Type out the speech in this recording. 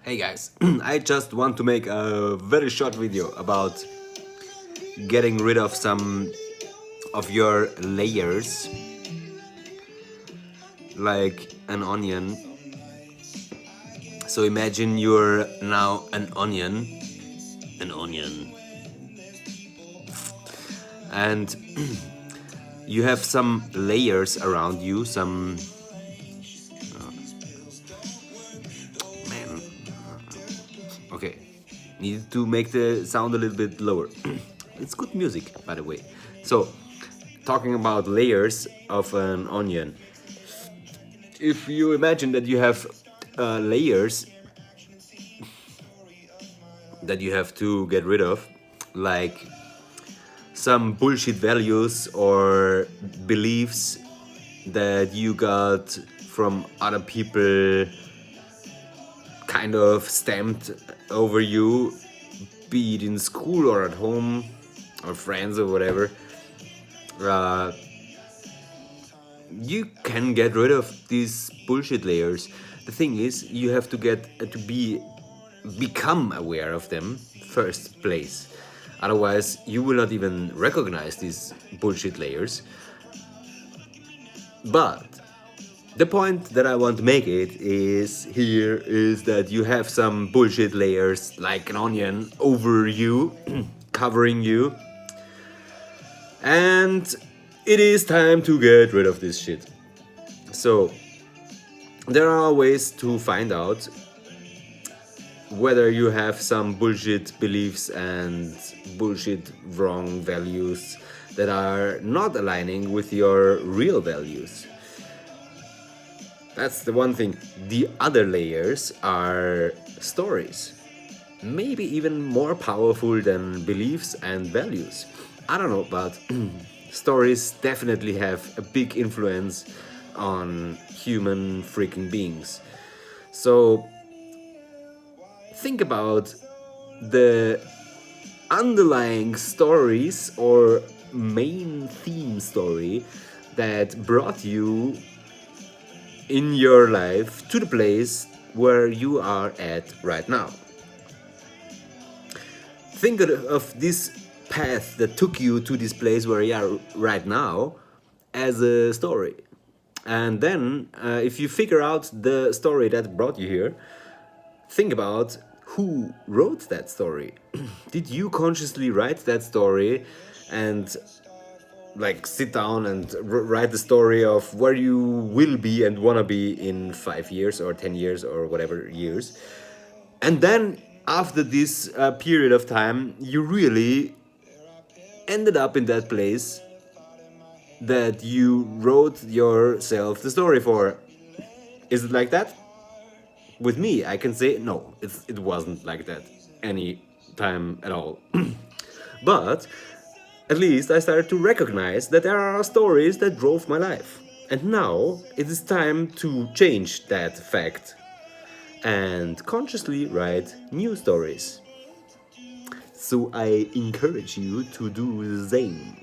Hey guys, I just want to make a very short video about getting rid of some of your layers, like an onion. So imagine you're now an onion, and you have some layers around you, some, man, okay, need to make the sound a little bit lower. It's good music, by the way. So, talking about layers of an onion, if you imagine that you have layers that you have to get rid of, like some bullshit values or beliefs that you got from other people, kind of stamped over you, be it in school or at home or friends or whatever. uh, you can get rid of these bullshit layers. The thing is, you have to get to become aware of them first place. Otherwise, you will not even recognize these bullshit layers. But the point that I want to make it is here is that you have some bullshit layers like an onion over you, covering you, and it is time to get rid of this shit. So, there are ways to find out whether you have some bullshit beliefs and bullshit wrong values that are not aligning with your real values. That's the one thing. The other layers are stories. Maybe even more powerful than beliefs and values. I don't know, but stories definitely have a big influence on human freaking beings. So think about the underlying stories or main theme story that brought you in your life to the place where you are at right now. Think of this path that took you to this place where you are right now as a story. And then, if you figure out the story that brought you here, think about who wrote that story. Did you consciously write that story and like sit down and write the story of where you will be and wanna be in 5 years or 10 years or whatever years? And then after this period of time, you really ended up in that place that you wrote yourself the story for. Is it like that? With me, I can say no, it wasn't like that any time at all. But at least I started to recognize that there are stories that drove my life. And now it is time to change that fact and consciously write new stories. So I encourage you to do the same.